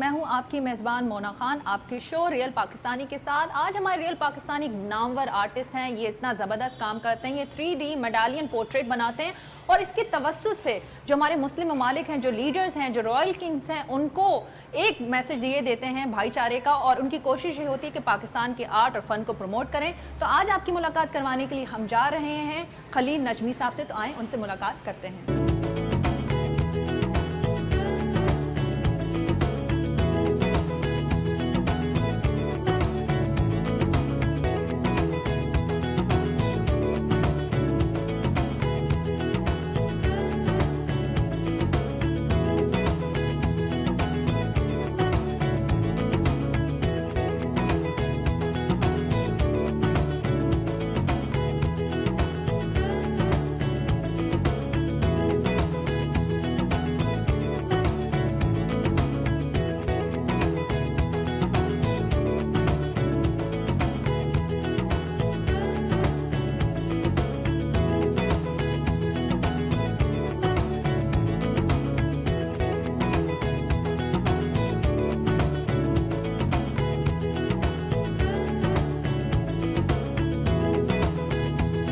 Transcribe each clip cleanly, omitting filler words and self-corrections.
میں ہوں آپ کی میزبان مونا خان آپ کے شو ریئل پاکستانی کے ساتھ. آج ہمارے ریئل پاکستانی نامور آرٹسٹ ہیں. یہ اتنا زبردست کام کرتے ہیں, یہ 3D میڈالین پورٹریٹ بناتے ہیں اور اس کے توسط سے جو ہمارے مسلم ممالک ہیں, جو لیڈرز ہیں, جو رائل کنگز ہیں, ان کو ایک میسج دیے دیتے ہیں بھائی چارے کا, اور ان کی کوشش یہ ہوتی ہے کہ پاکستان کے آرٹ اور فن کو پروموٹ کریں. تو آج آپ کی ملاقات کروانے کے لیے ہم جا رہے ہیں خلیل نجمی صاحب سے. تو آئیں ان سے ملاقات کرتے ہیں.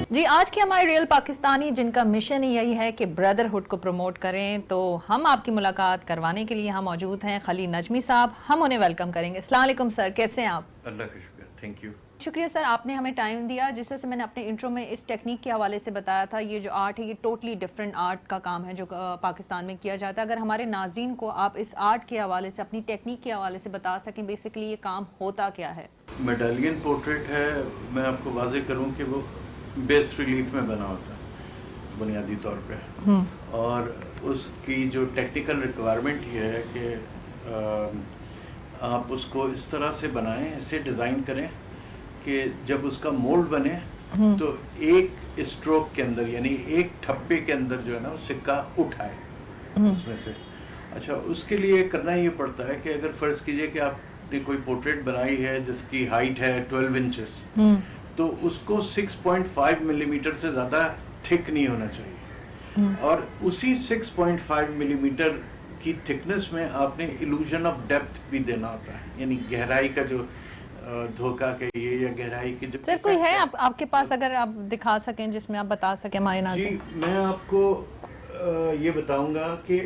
جی, آج کی ہماری ریئل پاکستانی جن کا مشن یہی ہے کہ بردرہڈ کو پروموٹ کریں, تو ہم آپ کی ملاقات کروانے کے لیے ہم موجود ہیں خلیل نجمی صاحب. ہم انہیں ویلکم کریں گے. السلام علیکم سر, کیسے ہیں آپ؟ اللہ کا شکر, تھینک یو. شکریہ سر, آپ نے ہمیں ٹائم دیا. جس طرح سے میں نے اپنے انٹرو میں اس ٹیکنیک کے حوالے سے بتایا تھا, یہ جو آرٹ ہے یہ ٹوٹلی ڈفرینٹ آرٹ کا کام ہے جو پاکستان میں کیا جاتا ہے. اگر ہمارے ناظرین کو آپ اس آرٹ کے حوالے سے, اپنی ٹیکنیک کے حوالے سے بتا سکیں بیسیکلی یہ کام ہوتا کیا ہے؟ میڈالین پورٹریٹ ہے, میں آپ کو واضح کروں کہ وہ بیس ریلیف میں بنا ہوتا ہے بنیادی طور پہ, اور اس کی جو ٹیکنیکل ریکوائرمنٹ یہ ہے کہ آپ اس کو اس طرح سے بنائیں, ایسے ڈیزائن کریں کہ جب اس کا مولڈ بنے تو ایک اسٹروک کے اندر, یعنی ایک ٹھپے کے اندر جو ہے نا وہ سکہ اٹھائے اس میں سے. اچھا, اس کے لیے کرنا یہ پڑتا ہے کہ اگر فرض کیجئے کہ آپ نے کوئی پورٹریٹ بنائی ہے جس کی ہائٹ ہے 12 انچز, تو اس کو 6.5 ملی میٹر سے زیادہ تھک نہیں ہونا چاہیے, اور اسی 6.5 ملی میٹر کی تھکنس میں آپ نے ایلوژن آف ڈیپتھ بھی دینا ہوتا ہے, یعنی گہرائی کا جو دھوکہ کہیے یا گہرائی کی جو. سر کوئی ہے آپ کے پاس اگر آپ دکھا سکیں جس میں آپ بتا سکیں ہمارے ناظرین؟ جی, میں آپ کو یہ بتاؤں گا کہ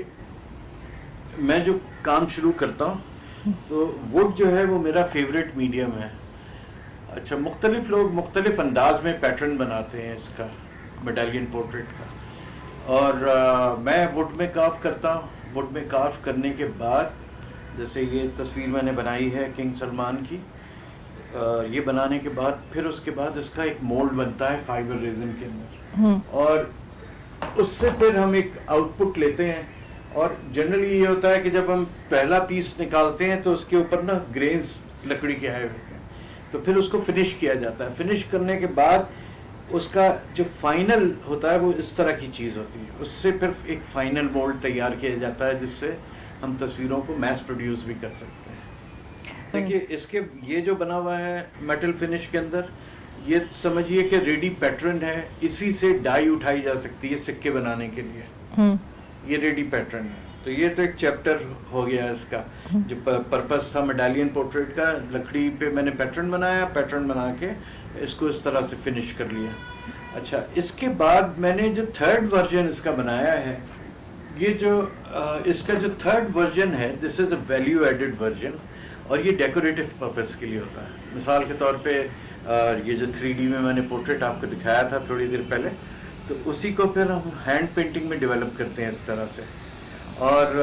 میں جو کام شروع کرتا ہوں تو ووڈ جو ہے وہ میرا فیوریٹ میڈیم ہے. اچھا, مختلف لوگ مختلف انداز میں پیٹرن بناتے ہیں اس کا, میڈالین پورٹریٹ کا, اور میں ووڈ میں کارف کرتا ہوں. ووڈ میں کارف کرنے کے بعد, جیسے یہ تصویر میں نے بنائی ہے کنگ سلمان کی, یہ بنانے کے بعد پھر اس کے بعد اس کا ایک مولڈ بنتا ہے فائبر ریزن کے اندر, اور اس سے پھر ہم ایک آؤٹ پٹ لیتے ہیں. اور جنرلی یہ ہوتا ہے کہ جب ہم پہلا پیس نکالتے ہیں تو اس کے اوپر نا گرینز لکڑی کے آئے ہوتے ہیں, تو پھر اس کو فنش کیا جاتا ہے. فنش کرنے کے بعد اس کا جو فائنل ہوتا ہے وہ اس طرح کی چیز ہوتی ہے. اس سے پھر ایک فائنل مولڈ تیار کیا جاتا ہے جس سے ہم تصویروں کو میس پروڈیوس بھی کر سکتے ہیں. دیکھیے, اس کے یہ جو بنا ہوا ہے میٹل فنش کے اندر, یہ سمجھیے کہ ریڈی پیٹرن ہے. اسی سے ڈائی اٹھائی جا سکتی ہے سکے بنانے کے لیے, یہ ریڈی پیٹرن ہے. تو یہ تو ایک چیپٹر ہو گیا اس کا. جو پرپس تھا میڈالین پورٹریٹ کا, لکڑی پہ میں نے پیٹرن بنایا, پیٹرن بنا کے اس کو اس طرح سے فنش کر لیا. اچھا, اس کے بعد میں نے جو تھرڈ ورژن اس کا بنایا ہے, یہ جو اس کا جو تھرڈ ورژن ہے, دس از اے ویلیو ایڈڈ ورژن, اور یہ ڈیکوریٹو پرپس کے لیے ہوتا ہے. مثال کے طور پہ یہ جو 3D میں نے پورٹریٹ آپ کو دکھایا تھا تھوڑی دیر پہلے, تو اسی کو پھر ہم ہینڈ پینٹنگ میں ڈیولپ کرتے ہیں اس طرح سے. اور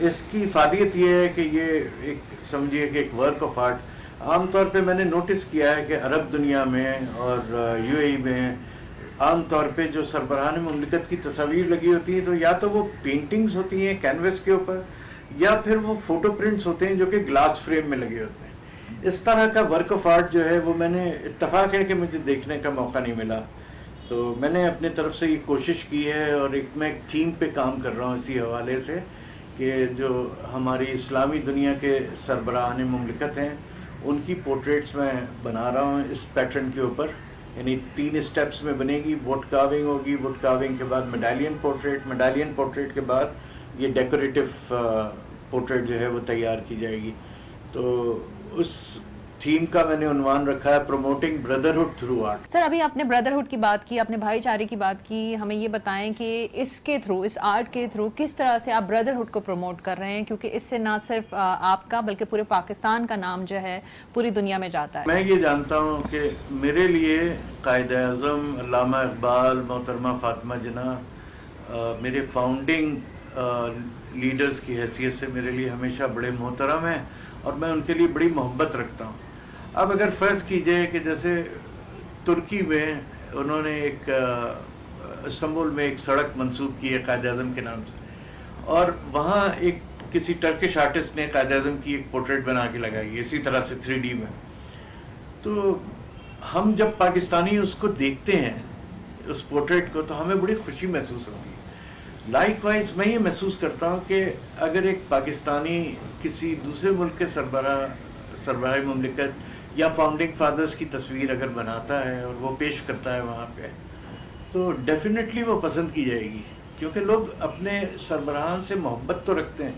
اس کی افادیت یہ ہے کہ یہ ایک سمجھیے کہ ایک ورک آف آرٹ. عام طور پہ میں نے نوٹس کیا ہے کہ عرب دنیا میں اور UAE میں عام طور پہ جو سربراہان مملکت کی تصاویر لگی ہوتی ہیں, تو یا تو وہ پینٹنگز ہوتی ہیں کینوس کے اوپر, یا پھر وہ فوٹو پرنٹس ہوتے ہیں جو کہ گلاس فریم میں لگے ہوتے ہیں. اس طرح کا ورک آف آرٹ جو ہے وہ میں نے, اتفاق ہے کہ مجھے دیکھنے کا موقع نہیں ملا, تو میں نے اپنے طرف سے یہ کوشش کی ہے, اور ایک میں ایک تھیم پہ کام کر رہا ہوں اسی حوالے سے کہ جو ہماری اسلامی دنیا کے سربراہان مملکت ہیں ان کی پورٹریٹس میں بنا رہا ہوں اس پیٹرن کے اوپر. یعنی 3 اسٹیپس میں بنے گی. ووڈ کارونگ ہوگی, ووڈ کارونگ کے بعد میڈالین پورٹریٹ, میڈالین پورٹریٹ کے بعد یہ ڈیکوریٹو پورٹریٹ جو ہے وہ تیار کی جائے گی. تو اس تھیم کا میں نے عنوان رکھا ہے پروموٹنگ بردرہڈ تھرو آرٹ. سر ابھی آپ نے بردرہڈ کی بات کی, اپنے بھائی چارے کی بات کی, ہمیں یہ بتائیں کہ اس کے تھرو, اس آرٹ کے تھرو کس طرح سے آپ بردرہڈ کو پروموٹ کر رہے ہیں, کیونکہ اس سے نہ صرف آپ کا بلکہ پورے پاکستان کا نام جو ہے پوری دنیا میں جاتا ہے. میں یہ جانتا ہوں کہ میرے لیے قائد اعظم علامہ اقبال, محترمہ فاطمہ جناح میرے فاؤنڈنگ لیڈرز کی حیثیت سے میرے لیے ہمیشہ بڑے محترم ہیں اور میں ان کے لیے بڑی محبت رکھتا ہوں. اب اگر فرض کیجئے کہ جیسے ترکی میں انہوں نے ایک استنبول میں ایک سڑک منسوب کی ہے قائد اعظم کے نام سے, اور وہاں ایک کسی ٹرکش آرٹسٹ نے قائد اعظم کی ایک پورٹریٹ بنا کے لگائی اسی طرح سے 3D میں, تو ہم جب پاکستانی اس کو دیکھتے ہیں اس پورٹریٹ کو تو ہمیں بڑی خوشی محسوس ہوتی ہے. لائک وائز میں یہ محسوس کرتا ہوں کہ اگر ایک پاکستانی کسی دوسرے ملک کے سربراہ مملکت یا فاؤنڈنگ فادرز کی تصویر اگر بناتا ہے اور وہ پیش کرتا ہے وہاں پہ, تو ڈیفینیٹلی وہ پسند کی جائے گی, کیونکہ لوگ اپنے سربراہان سے محبت تو رکھتے ہیں,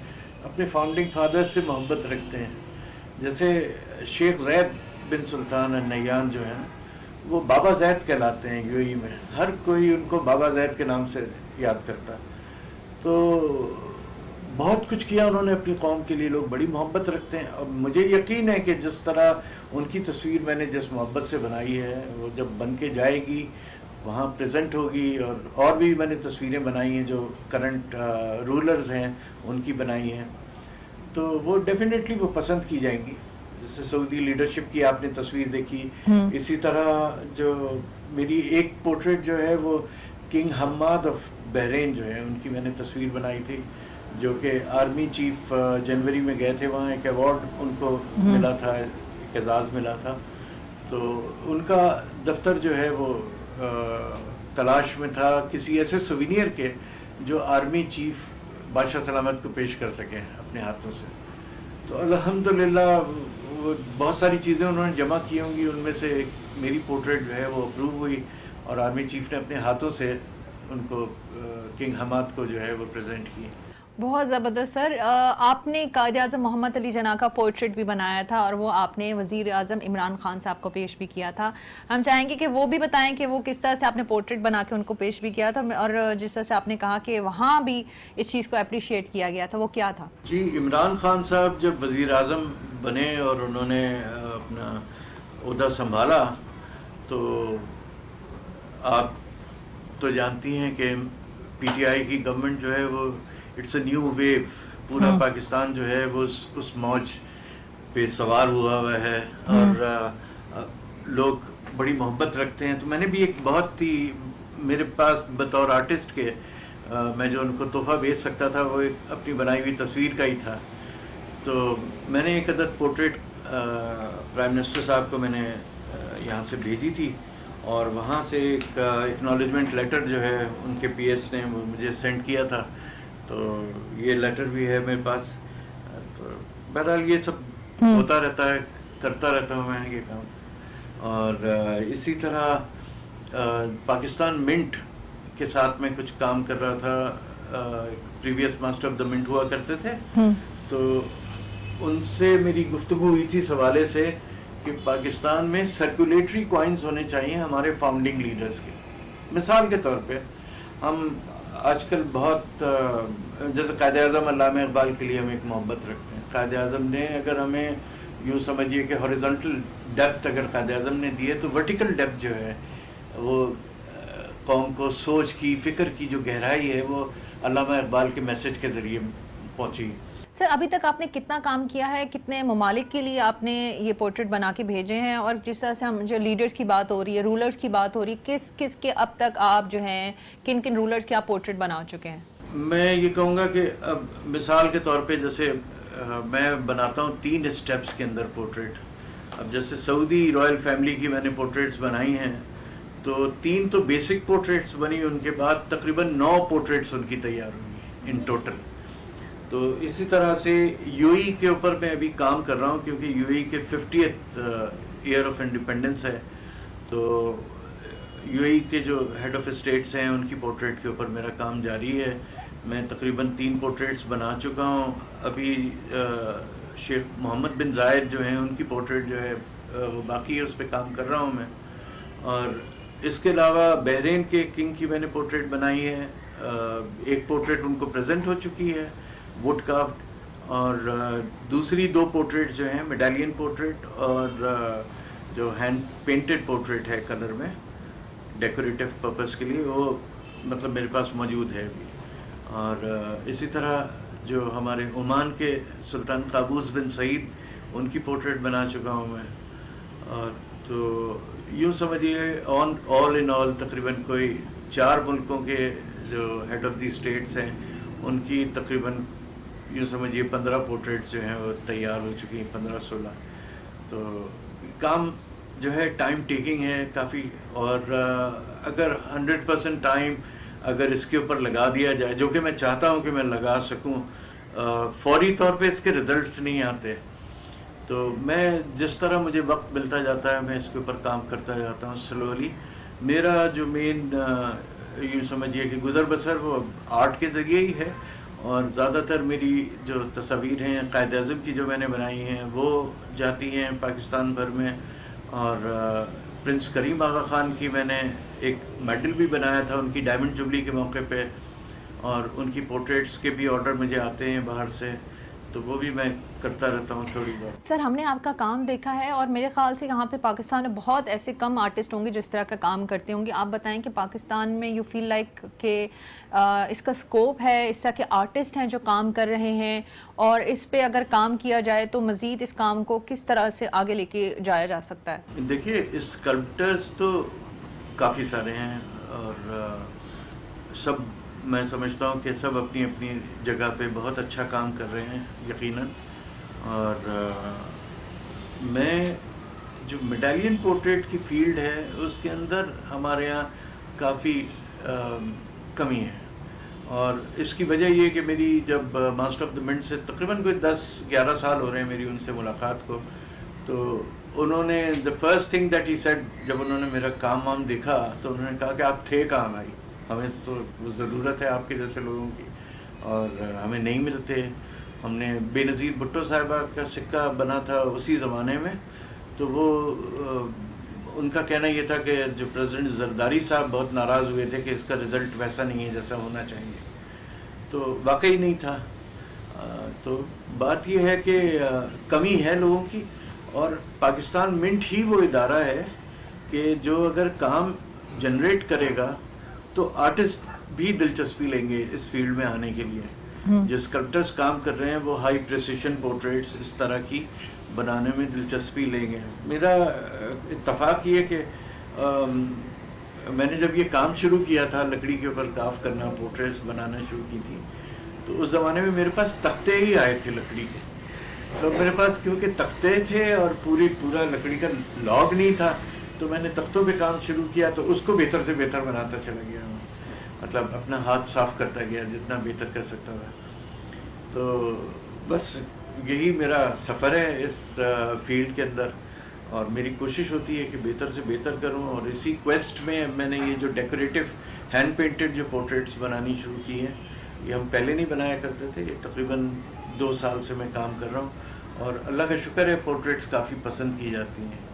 اپنے فاؤنڈنگ فادرز سے محبت رکھتے ہیں. جیسے شیخ زید بن سلطان النہیان جو ہیں وہ بابا زید کہلاتے ہیں یو اے ای میں, ہر کوئی ان کو بابا زید کے نام سے یاد کرتا ہے. تو بہت کچھ کیا انہوں نے اپنی قوم کے لیے, لوگ بڑی محبت رکھتے ہیں. اور مجھے یقین ہے کہ جس طرح ان کی تصویر میں نے جس محبت سے بنائی ہے وہ جب بن کے جائے گی وہاں پریزنٹ ہوگی, اور بھی میں نے تصویریں بنائی ہیں جو کرنٹ رولرز ہیں ان کی بنائی ہیں, تو وہ ڈیفینیٹلی وہ پسند کی جائیں گی. جیسے سعودی لیڈرشپ کی آپ نے تصویر دیکھی, اسی طرح جو میری ایک پورٹریٹ جو ہے وہ کنگ حماد آف بحرین جو ہے ان کی میں نے تصویر بنائی تھی, جو کہ آرمی چیف جنوری میں گئے تھے وہاں, ایک ایوارڈ ان کو ملا تھا, ایک اعزاز ملا تھا. تو ان کا دفتر جو ہے وہ تلاش میں تھا کسی ایسے سوینئر کے جو آرمی چیف بادشاہ سلامت کو پیش کر سکیں اپنے ہاتھوں سے. تو الحمدللہ وہ بہت ساری چیزیں انہوں نے جمع کی ہوں گی, ان میں سے میری پورٹریٹ جو ہے وہ اپروو ہوئی اور آرمی چیف نے اپنے ہاتھوں سے ان کو کنگ حماد کو جو ہے وہ پریزنٹ کی. بہت زبردست سر. آپ نے قائد اعظم محمد علی جناح کا پورٹریٹ بھی بنایا تھا اور وہ آپ نے وزیر اعظم عمران خان صاحب کو پیش بھی کیا تھا. ہم چاہیں گے کہ وہ بھی بتائیں کہ وہ کس طرح سے آپ نے پورٹریٹ بنا کے ان کو پیش بھی کیا تھا, اور جس طرح سے آپ نے کہا کہ وہاں بھی اس چیز کو اپریشیٹ کیا گیا تھا, وہ کیا تھا؟ جی, عمران خان صاحب جب وزیر اعظم بنے اور انہوں نے اپنا عہدہ سنبھالا تو آپ تو جانتی ہیں کہ پی ٹی آئی کی گورنمنٹ جو ہے وہ اٹس اے نیو ویو, پورا پاکستان جو ہے وہ اس موج پہ سوار ہوا ہے اور لوگ بڑی محبت رکھتے ہیں. تو میں نے بھی ایک بہت ہی میرے پاس بطور آرٹسٹ کے میں جو ان کو تحفہ بھیج سکتا تھا وہ ایک اپنی بنائی ہوئی تصویر کا ہی تھا. تو میں نے ایک عدد پورٹریٹ پرائم منسٹر صاحب کو میں نے یہاں سے بھیجی تھی, اور وہاں سے ایک اکنالجمنٹ لیٹر جو ہے ان کے پی ایس نے وہ مجھے سینڈ کیا تھا. تو یہ لیٹر بھی ہے میرے پاس. تو بہرحال یہ سب ہوتا رہتا ہے, کرتا رہتا ہوں میں یہ کام. اور اسی طرح پاکستان منٹ کے ساتھ میں کچھ کام کر رہا تھا, previous master of the minute ہوا کرتے تھے, تو ان سے میری گفتگو ہوئی تھی اس حوالے سے کہ پاکستان میں سرکولیٹری کوائنز ہونے چاہیے ہمارے فاؤنڈنگ لیڈرز کے. مثال کے طور پہ ہم آج کل بہت جیسے قائد اعظم علامہ اقبال کے لیے ہم ایک محبت رکھتے ہیں. قائد اعظم نے اگر ہمیں یوں سمجھیے کہ ہاریزونٹل ڈیپتھ اگر قائد اعظم نے دی ہے تو ورٹیکل ڈیپتھ جو ہے وہ قوم کو سوچ کی, فکر کی جو گہرائی ہے وہ علامہ اقبال کے میسج کے ذریعے پہنچی. سر ابھی تک آپ نے کتنا کام کیا ہے, کتنے ممالک کے لیے آپ نے یہ پورٹریٹ بنا کے بھیجے ہیں, اور جس طرح سے ہم جو لیڈرز کی بات ہو رہی ہے, رولرز کی بات ہو رہی ہے, کس کس کے اب تک آپ جو ہیں کن کن رولرز کے آپ پورٹریٹ بنا چکے ہیں؟ میں یہ کہوں گا کہ اب مثال کے طور پہ جیسے میں بناتا ہوں 3 اسٹیپس کے اندر پورٹریٹ. اب جیسے سعودی رائل فیملی کی میں نے پورٹریٹس بنائی ہیں, تو 3 تو بیسک پورٹریٹس بنی, ان کے بعد تقریباً 9 پورٹریٹس ان کی تیار ہوئی ان ٹوٹل. تو اسی طرح سے یو اے ای کے اوپر میں ابھی کام کر رہا ہوں کیونکہ یو اے ای کے 50th ایئر آف انڈیپینڈنس ہے. تو یو اے ای کے جو ہیڈ آف اسٹیٹس ہیں ان کی پورٹریٹ کے اوپر میرا کام جاری ہے. میں تقریباً 3 پورٹریٹس بنا چکا ہوں. ابھی شیخ محمد بن زائد جو ہیں ان کی پورٹریٹ جو ہے وہ باقی ہے, اس پہ کام کر رہا ہوں میں. اور اس کے علاوہ بحرین کے کنگ کی میں نے پورٹریٹ بنائی ہے. ایک پورٹریٹ ان کو پریزنٹ ہو چکی ہے ووڈ کافٹ, اور دوسری 2 پورٹریٹ جو ہیں میڈالین پورٹریٹ اور جو ہینڈ پینٹڈ پورٹریٹ ہے کلر میں ڈیکوریٹو پرپس کے لیے, وہ مطلب میرے پاس موجود ہے ابھی. اور اسی طرح جو ہمارے عمان کے سلطان قابوس بن سعید ان کی پورٹریٹ بنا چکا ہوں میں. تو یوں سمجھیے آل ان آل تقریباً کوئی 4 ملکوں کے جو ہیڈ آف دی اسٹیٹس ہیں ان کی تقریباً یوں سمجھیے 15 پورٹریٹس جو ہیں وہ تیار ہو چکی ہیں, 15-16. تو کام جو ہے ٹائم ٹیکنگ ہے کافی, اور اگر 100% ٹائم اگر اس کے اوپر لگا دیا جائے, جو کہ میں چاہتا ہوں کہ میں لگا سکوں, فوری طور پہ اس کے رزلٹس نہیں آتے. تو میں جس طرح مجھے وقت ملتا جاتا ہے میں اس کے اوپر کام کرتا جاتا ہوں سلولی. میرا جو مین یوں سمجھیے کہ گزر بسر وہ آرٹ کے ذریعے ہی ہے, اور زیادہ تر میری جو تصاویر ہیں قائد اعظم کی جو میں نے بنائی ہیں وہ جاتی ہیں پاکستان بھر میں. اور پرنس کریم آغا خان کی میں نے ایک میڈل بھی بنایا تھا ان کی ڈائمنڈ جبلی کے موقع پہ, اور ان کی پورٹریٹس کے بھی آرڈر مجھے آتے ہیں باہر سے, تو وہ بھی میں کرتا رہتا ہوں تھوڑی بہت. سر ہم نے آپ کا کام دیکھا ہے, اور میرے خیال سے یہاں پہ پاکستان میں بہت ایسے کم آرٹسٹ ہوں گے جو اس طرح کا کام کرتے ہوں گے. آپ بتائیں کہ پاکستان میں یو فیل لائک کہ اس کا اسکوپ ہے, اس طرح کے آرٹسٹ ہیں جو کام کر رہے ہیں, اور اس پہ اگر کام کیا جائے تو مزید اس کام کو کس طرح سے آگے لے کے جایا جا سکتا ہے؟ دیکھیے اسکلپٹرز تو کافی سارے ہیں, اور سب میں سمجھتا ہوں کہ سب اپنی اپنی جگہ پہ بہت اچھا کام کر رہے ہیں یقیناً. اور میں جو میڈالین پورٹریٹ کی فیلڈ ہے اس کے اندر ہمارے یہاں کافی کمی ہے, اور اس کی وجہ یہ کہ میری جب ماسٹر آف دا منٹ سے تقریباً کوئی 10-11 سال ہو رہے ہیں میری ان سے ملاقات کو, تو انہوں نے the first thing that he said, جب انہوں نے میرا کام دیکھا تو انہوں نے کہا کہ آپ تھے کہاں بھائی, ہمیں تو ضرورت ہے آپ کے جیسے لوگوں کی, اور ہمیں نہیں ملتے. ہم نے بے نظیر بھٹو صاحبہ کا سکہ بنا تھا اسی زمانے میں, تو وہ ان کا کہنا یہ تھا کہ جو پریزیڈنٹ زرداری صاحب بہت ناراض ہوئے تھے کہ اس کا رزلٹ ویسا نہیں ہے جیسا ہونا چاہیے, تو واقعی نہیں تھا. تو بات یہ ہے کہ کمی ہے لوگوں کی, اور پاکستان منٹ ہی وہ ادارہ ہے کہ جو اگر کام جنریٹ کرے گا تو آرٹسٹ بھی دلچسپی لیں گے اس فیلڈ میں آنے کے لیے. جو اسکلپٹرز کام کر رہے ہیں وہ ہائی پریسیشن پورٹریٹس اس طرح کی بنانے میں دلچسپی لیں گے. میرا اتفاق یہ کہ میں نے جب یہ کام شروع کیا تھا لکڑی کے اوپر کاف کرنا, پورٹریٹس بنانا شروع کی تھی, تو اس زمانے میں میرے پاس تختے ہی آئے تھے لکڑی کے. تو میرے پاس کیونکہ تختے تھے اور پورا لکڑی کا لاگ نہیں تھا, تو میں نے تختوں پہ کام شروع کیا, تو اس کو بہتر سے بہتر بناتا چلا گیا, مطلب اپنا ہاتھ صاف کرتا گیا جتنا بہتر کر سکتا تھا. تو بس یہی میرا سفر ہے اس فیلڈ کے اندر, اور میری کوشش ہوتی ہے کہ بہتر سے بہتر کروں. اور اسی کویسٹ میں نے یہ جو ڈیکوریٹو ہینڈ پینٹڈ جو پورٹریٹس بنانی شروع کی ہیں, یہ ہم پہلے نہیں بنایا کرتے تھے. یہ تقریباً 2 سال سے میں کام کر رہا ہوں, اور اللہ کا شکر ہے پورٹریٹس کافی پسند کی جاتی ہیں.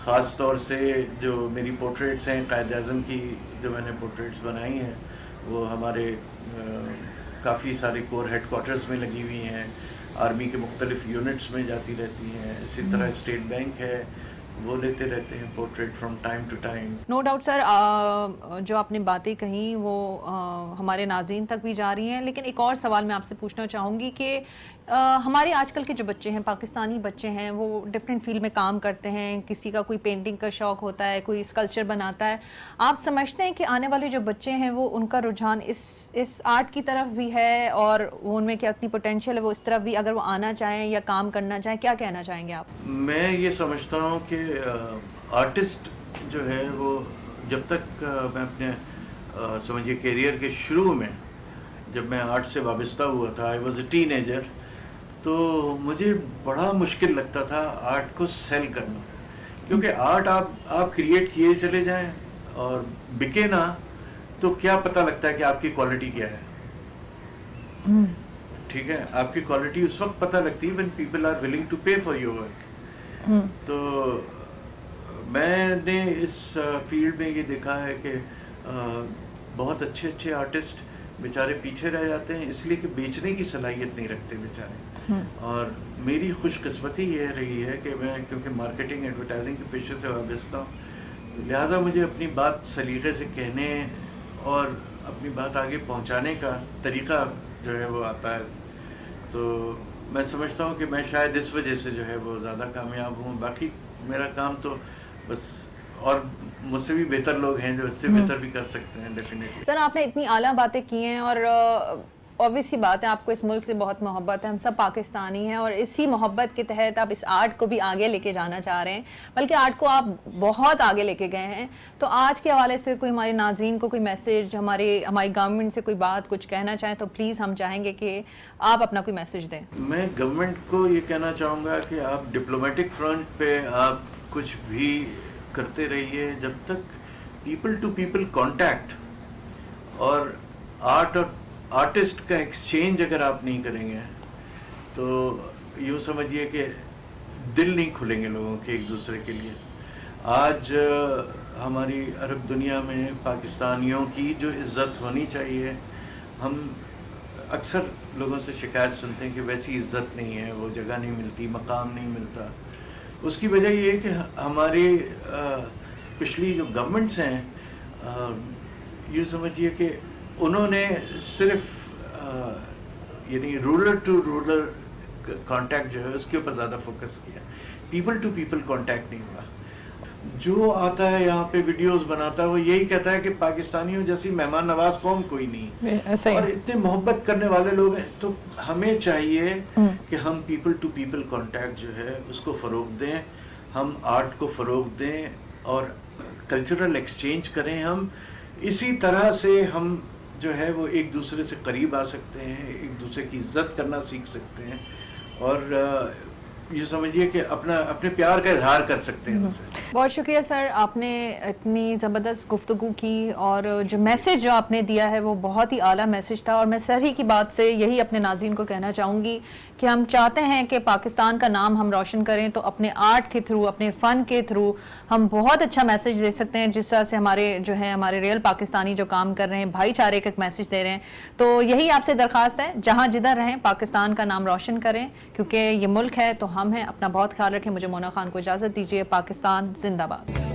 خاص طور سے جو میری پورٹریٹس ہیں قائد اعظم کی جو میں نے پورٹریٹس بنائی ہیں, وہ ہمارے کافی سارے کور ہیڈ کوارٹرز میں لگی ہوئی ہیں, آرمی کے مختلف یونٹس میں جاتی رہتی ہیں. اسی طرح اسٹیٹ بینک ہے, وہ لیتے رہتے ہیں portrait from time to time. No doubt sir, جو آپ نے باتیں کہیں وہ ہمارے ناظرین تک بھی جا رہی ہیں, لیکن ایک اور سوال میں آپ سے پوچھنا چاہوں گی کہ ہمارے آج کل کے جو بچے ہیں, پاکستانی بچے ہیں, وہ ڈفرینٹ فیلڈ میں کام کرتے ہیں. کسی کا کوئی پینٹنگ کا شوق ہوتا ہے, کوئی اسکلپچر بناتا ہے. آپ سمجھتے ہیں کہ آنے والے جو بچے ہیں وہ ان کا رجحان اس آرٹ کی طرف بھی ہے, اور وہ ان میں کیا اتنی پوٹینشیل ہے وہ اس طرف بھی, اگر وہ آنا چاہیں یا کام کرنا چاہیں, کیا کہنا چاہیں گے آپ؟ میں یہ سمجھتا ہوں کہ آرٹسٹ جو ہے وہ جب تک میں اپنے سمجھیے کیریئر کے شروع میں جب میں آرٹ سے وابستہ ہوا تھا, I was a ten ager, تو مجھے بڑا مشکل لگتا تھا آرٹ کو سیل کرنا, کیونکہ آرٹ آپ کریٹ کیے چلے جائیں اور بکے نہ, تو کیا پتہ لگتا ہے کہ آپ کی کوالٹی کیا ہے. ٹھیک ہے, آپ کی کوالٹی اس وقت پتہ لگتی ہے when people are willing to pay for your work. تو میں نے اس فیلڈ میں یہ دیکھا ہے کہ بہت اچھے اچھے آرٹسٹ بیچارے پیچھے رہ جاتے ہیں اس لیے کہ بیچنے کی صلاحیت نہیں رکھتے بیچارے. اور میری خوش قسمتی یہ رہی ہے کہ میں کیونکہ مارکیٹنگ ایڈورٹائزنگ کے پیشے سے وابستہ ہوں, لہٰذا مجھے اپنی بات سلیقے سے کہنے اور اپنی بات آگے پہنچانے کا طریقہ جو ہے وہ آتا ہے. تو میں سمجھتا ہوں کہ میں شاید اس وجہ سے جو ہے وہ زیادہ کامیاب ہوں. باقی میرا کام تو بس, اور مجھ سے بھی بہتر لوگ ہیں جو اس سے بہتر بھی کر سکتے ہیں ڈیفینیٹلی. سر آپ نے اتنی اعلیٰ باتیں کی ہیں اور obvious سی بات ہے آپ کو اس ملک سے بہت محبت ہے, ہم سب پاکستانی ہیں اور اسی محبت کے تحت آپ اس آرٹ کو بھی آگے لے کے جانا چاہ رہے ہیں, بلکہ آرٹ کو آپ بہت آگے لے کے گئے ہیں. تو آج کے حوالے سے کوئی ہمارے ناظرین کو کوئی میسیج, ہماری گورنمنٹ سے کوئی بات کچھ کہنا چاہیں تو پلیز ہم چاہیں گے کہ آپ اپنا کوئی میسیج دیں. میں گورنمنٹ کو یہ کہنا چاہوں گا کہ آپ ڈپلومیٹک فرنٹ پہ آپ کچھ بھی کرتے رہیے جب تک پیپل ٹو پیپل کانٹیکٹ اور آرٹ اور آرٹسٹ کا ایکسچینج اگر آپ نہیں کریں گے تو یوں سمجھیے کہ دل نہیں کھلیں گے لوگوں کے ایک دوسرے کے لیے. آج ہماری عرب دنیا میں پاکستانیوں کی جو عزت ہونی چاہیے, ہم اکثر لوگوں سے شکایت سنتے ہیں کہ ویسی عزت نہیں ہے, وہ جگہ نہیں ملتی, مقام نہیں ملتا. اس کی وجہ یہ ہے کہ ہماری پچھلی جو گورنمنٹس ہیں یوں سمجھیے کہ انہوں نے صرف یعنی رولر ٹو رولر کانٹیکٹ جو ہے اس کے اوپر زیادہ فوکس کیا, پیپل ٹو پیپل کانٹیکٹ نہیں ہوا. جو آتا ہے یہاں پہ ویڈیوز بناتا ہے وہ یہی کہتا ہے کہ پاکستانیوں جیسی مہمان نواز قوم کوئی نہیں, اور اتنے محبت کرنے والے لوگ ہیں. تو ہمیں چاہیے کہ ہم پیپل ٹو پیپل کانٹیکٹ جو ہے اس کو فروغ دیں, ہم آرٹ کو فروغ دیں اور کلچرل ایکسچینج کریں. ہم اسی طرح سے ہم جو ہے وہ ایک دوسرے سے قریب آ سکتے ہیں, ایک دوسرے کی عزت کرنا سیکھ سکتے ہیں, اور یہ سمجھیے کہ اپنے پیار کا اظہار کر سکتے ہیں. بہت شکریہ سر, آپ نے اتنی زبردست گفتگو کی اور جو میسیج جو آپ نے دیا ہے وہ بہت ہی اعلیٰ میسیج تھا. اور میں سر ہی کی بات سے یہی اپنے ناظرین کو کہنا چاہوں گی کہ ہم چاہتے ہیں کہ پاکستان کا نام ہم روشن کریں, تو اپنے آرٹ کے تھرو, اپنے فن کے تھرو ہم بہت اچھا میسیج دے سکتے ہیں, جس طرح سے ہمارے ریئل پاکستانی جو کام کر رہے ہیں بھائی چارے کا ایک میسیج دے رہے ہیں. تو یہی آپ سے درخواست ہے, جہاں جدھر رہیں پاکستان کا نام روشن کریں, کیونکہ یہ ملک ہے تو ہم ہیں. اپنا بہت خیال رکھیں. مجھے مونا خان کو اجازت دیجیے. پاکستان زندہ باد.